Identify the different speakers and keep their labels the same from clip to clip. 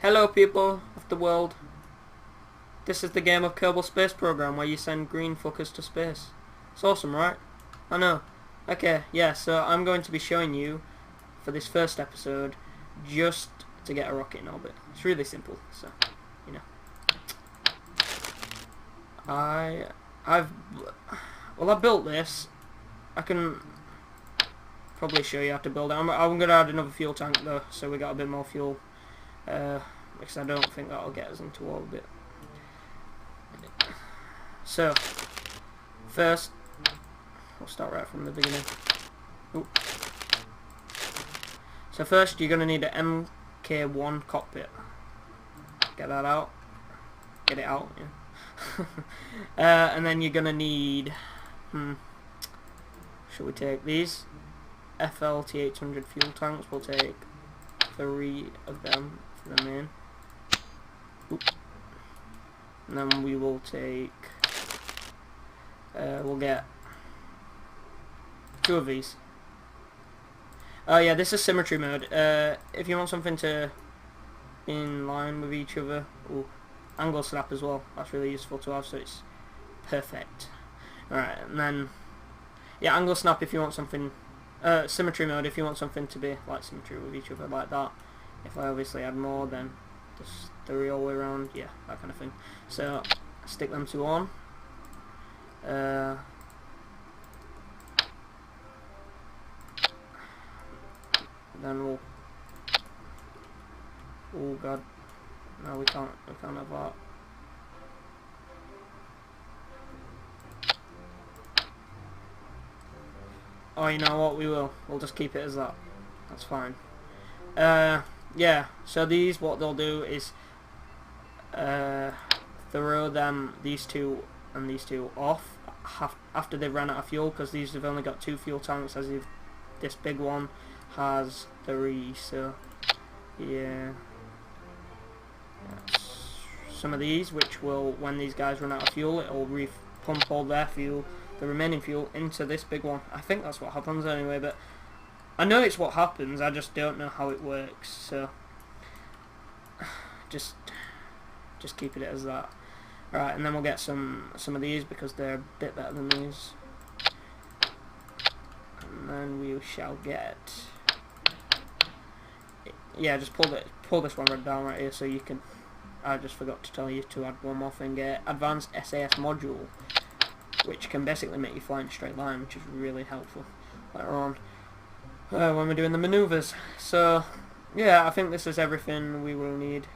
Speaker 1: Hello people of the world. This is the game of Kerbal space program where you send green fuckers to space. It's awesome, right? I know. Okay, yeah, so I'm going to be showing you for this first episode just to get a rocket in orbit. It's really simple, so you know. I built this. I can probably show you how to build it. I'm going to add another fuel tank though, so we got a bit more fuel. Because I don't think that'll get us into orbit. So, first, we'll start right from the beginning. Ooh. So first, you're going to need an MK1 cockpit. Get that out. Get it out, yeah. And then you're going to need, should we take these? FLT800 fuel tanks. We'll take 3 of them for the main. Oop. And then we will take, we'll get 2 of these. Oh yeah, this is symmetry mode. If you want something to be in line with each other, ooh, angle snap as well. That's really useful to have, so it's perfect. Alright, and then, yeah, angle snap if you want something, symmetry mode if you want something to be like symmetry with each other like that. If I obviously add more, then just the real way around, yeah, that kind of thing. So stick them 2 on. Then we'll. Oh god, no, we can't have that. Oh, you know what? We will. We'll just keep it as that. That's fine. Yeah, so these, what they'll do is throw them, these 2 and these 2 off after they've run out of fuel, because these have only got 2 fuel tanks, as if this big one has 3. So yeah, some of these, which will, when these guys run out of fuel, it will pump all their fuel, the remaining fuel, into this big one. I think that's what happens anyway, but I know it's what happens, I just don't know how it works, so just keep it as that. Alright, and then we'll get some of these because they're a bit better than these. And then we shall get, yeah, just pull this one right down right here so you can, I just forgot to tell you to add one more thing, advanced SAS module, which can basically make you fly in a straight line, which is really helpful later on. When we're doing the maneuvers. So yeah, I think this is everything we will need.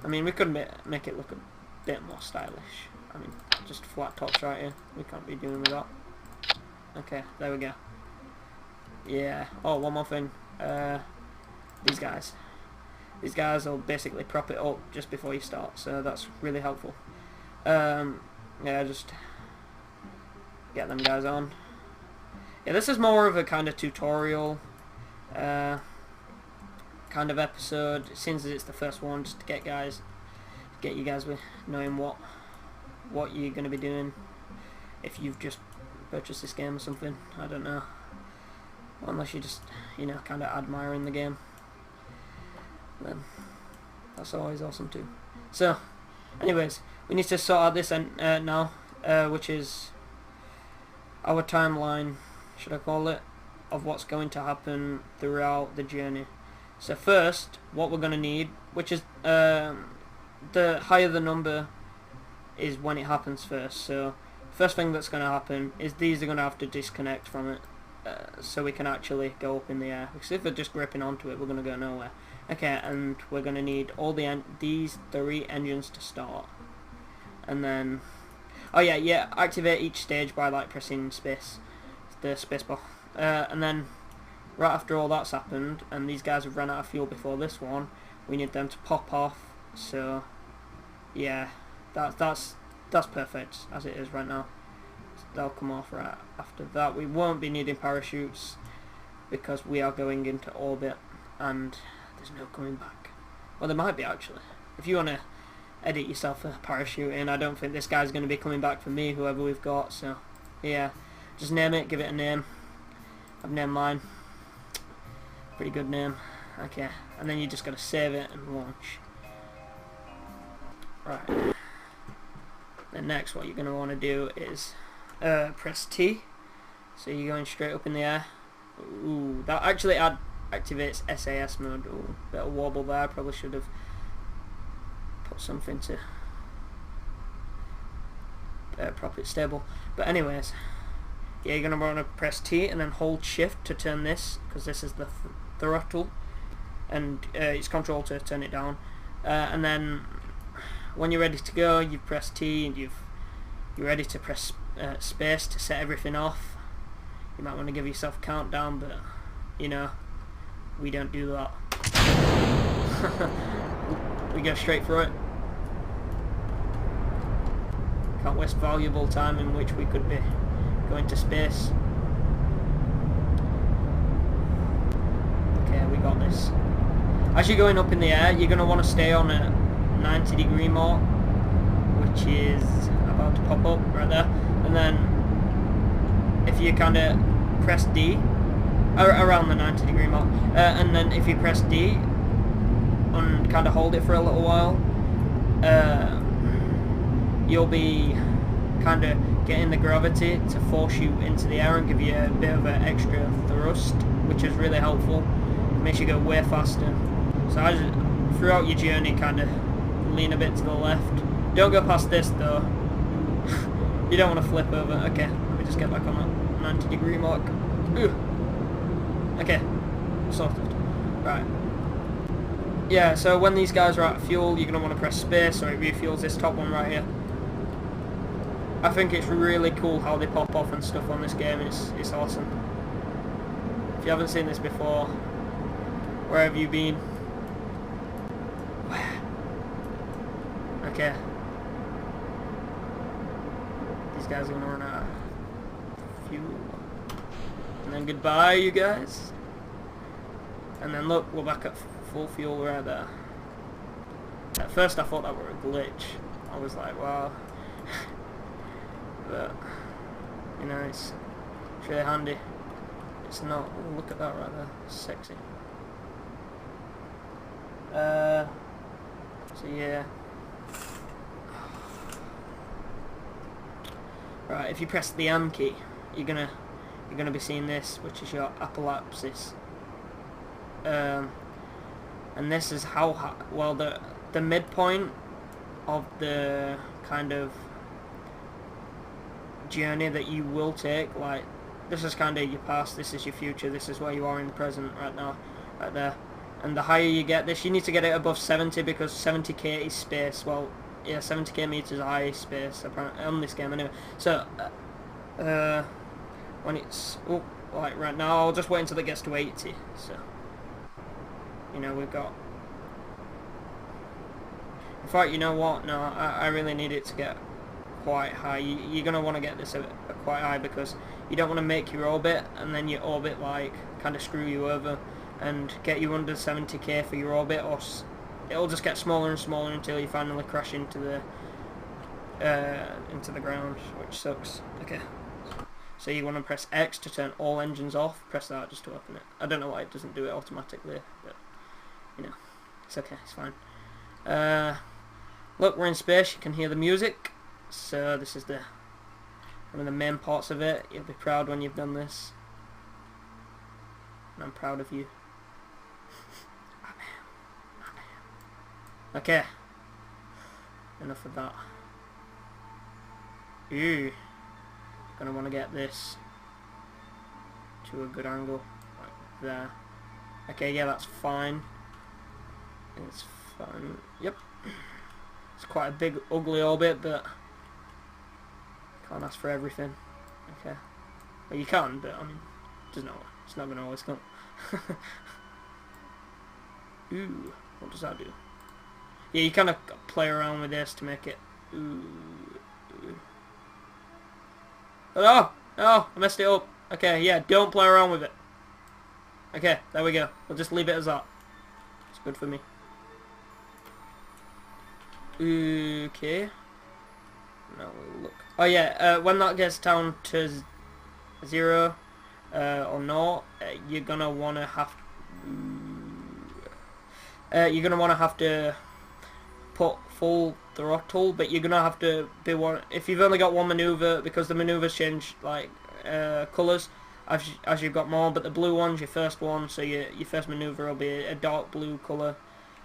Speaker 1: I mean, we could make it look a bit more stylish. I mean, just flat tops right here. We can't be doing with that. Okay, there we go. Yeah. Oh, one more thing. These guys will basically prop it up just before you start, so that's really helpful. Yeah, just get them guys on. Yeah, this is more of a kind of tutorial kind of episode, since it's the first one, just to get you guys with knowing what you're going to be doing if you've just purchased this game or something. I don't know, unless you just, you know, kind of admiring the game, then that's always awesome too. So anyways, we need to sort out this now, which is our timeline, should I call it, of what's going to happen throughout the journey. So first, what we're going to need, which is the higher the number is when it happens first. So first thing that's going to happen is these are going to have to disconnect from it, so we can actually go up in the air, because if they're just gripping onto it, we're going to go nowhere. Okay, and we're going to need all these 3 engines to start. And then, oh yeah, activate each stage by like pressing the space bar. And then right after all that's happened, and these guys have run out of fuel before this one, we need them to pop off. So yeah, that's perfect as it is right now. They'll come off right after that. We won't be needing parachutes because we are going into orbit and there's no coming back. Well, there might be actually. If you want to edit yourself a parachute in, I don't think this guy's going to be coming back for me, whoever we've got. So yeah, just name it, give it a name. I've named mine. Pretty good name. Okay, and then you just gotta save it and launch. Right. Then next, what you're gonna want to do is press T. So you're going straight up in the air. Ooh, that actually activates SAS mode. Ooh, bit of wobble there. Probably should have put something to prop it stable. But anyways, yeah, you're gonna want to press T and then hold Shift to turn this, because this is the throttle, and it's Control to turn it down. And then when you're ready to go, you press T and you're ready to press space to set everything off. You might want to give yourself a countdown, but you know, we don't do that. We go straight through it. Can't waste valuable time in which we could be going to space. Okay, we got this. As you're going up in the air, you're going to want to stay on a 90-degree mark, which is about to pop up right there. And then if you kind of press D, around the 90-degree mark, and then if you press D and kind of hold it for a little while, you'll be kind of getting the gravity to force you into the air and give you a bit of an extra thrust, which is really helpful. It makes you go way faster. So as throughout your journey, kind of lean a bit to the left. Don't go past this though. You don't want to flip over. Okay, let me just get back on that 90-degree mark. Ooh. Okay, sorted. Right. Yeah, so when these guys are out of fuel, you're going to want to press space so it refuels this top one right here. I think it's really cool how they pop off and stuff on this game. It's awesome. If you haven't seen this before, where have you been? Okay. These guys are going to run out of fuel. And then goodbye, you guys. And then look, we're back at full fuel right there. At first I thought that were a glitch. I was like, wow. But, you know, it's really handy. It's not. Oh, look at that right there. Sexy. So yeah. Right, if you press the M key, you're gonna be seeing this, which is your apoapsis. And this is how well the midpoint of the kind of journey that you will take. Like, this is kind of your past, this is your future, this is where you are in the present right now, right there. And the higher you get this, you need to get it above 70 because 70k is space. Well, yeah, 70k meters high is space apparently on this game anyway. So when it's like right now, I'll just wait until it gets to 80. So you know, we've got. In fact, you know what? No, I really need it to get quite high. You're gonna want to get this quite high because you don't want to make your orbit and then your orbit like kind of screw you over and get you under 70k for your orbit, or it'll just get smaller and smaller until you finally crash into the ground, which sucks. Okay, so you want to press X to turn all engines off. Press that just to open it. I don't know why it doesn't do it automatically, but you know, it's okay, it's fine. Look, we're in space. You can hear the music. So this is one of the main parts of it. You'll be proud when you've done this, and I'm proud of you. Okay, enough of that. Ooh, gonna want to get this to a good angle, like there. Okay, yeah, that's fine. It's fine. Yep. It's quite a big, ugly orbit, but can't ask for everything. Okay. Well, you can, but I mean, it's not gonna always come. Ooh, what does that do? Yeah, you kind of play around with this to make it. Ooh. Oh, I messed it up. Okay, yeah, don't play around with it. Okay, there we go. We'll just leave it as that. It's good for me. Okay. Now we'll look. Oh yeah, when that gets down to 0 or 0, you're gonna wanna have. you're going to want to have to put full throttle, but you're going to have to be one, if you've only got one manoeuvre, because the manoeuvres change like colours as you've got more, but the blue one's your first one, so your first manoeuvre will be a dark blue colour,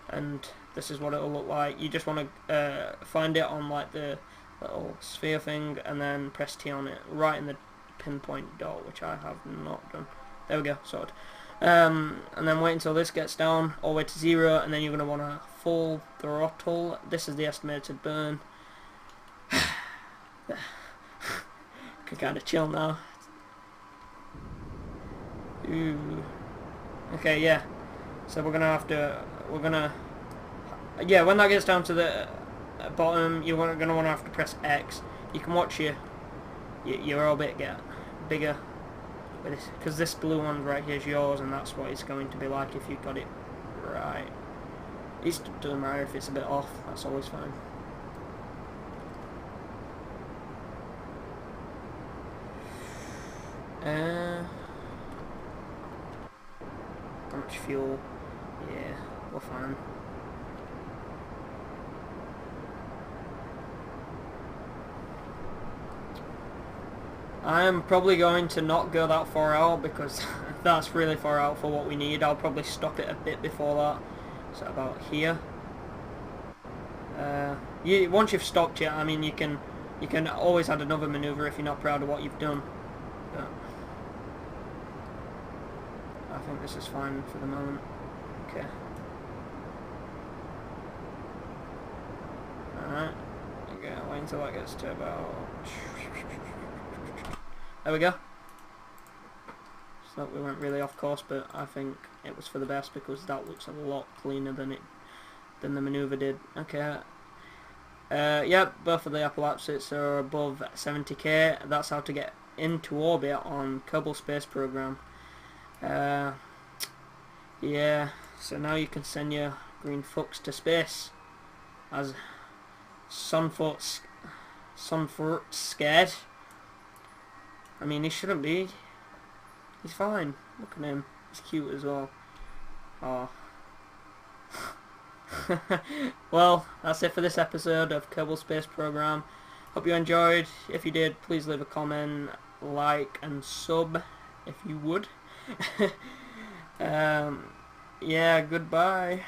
Speaker 1: and this is what it'll look like. You just want to find it on like the little sphere thing, and then press T on it, right in the pinpoint dot, which I have not done. There we go, sorted. And then wait until this gets down all the way to 0, and then you're going to want to full throttle. This is the estimated burn. Can kind of chill now. Ooh. Okay, yeah. So we're gonna have to. Yeah, when that gets down to the bottom, you're gonna want to have to press X. You can watch your orbit get bigger, because this blue one right here is yours, and that's what it's going to be like if you got it right. It doesn't matter if it's a bit off. That's always fine. How much fuel? Yeah, we're fine. I'm probably going to not go that far out, because that's really far out for what we need. I'll probably stop it a bit before that. So about here. Once you've stopped it, I mean, you can always add another manoeuvre if you're not proud of what you've done. But I think this is fine for the moment. Okay. Alright. Okay, wait until that gets to about... There we go. So we went really off course, but I think it was for the best, because that looks a lot cleaner than the manoeuvre did. Okay. Yep, both of the apoapsites are above 70k. That's how to get into orbit on Kerbal space program. Yeah, so now you can send your green fucks to space. As Sunfoot's scared. I mean, he shouldn't be. He's fine. Look at him. He's cute as well. Oh. Well, that's it for this episode of Kerbal Space Program. Hope you enjoyed. If you did, please leave a comment, like, and sub if you would. Yeah, goodbye.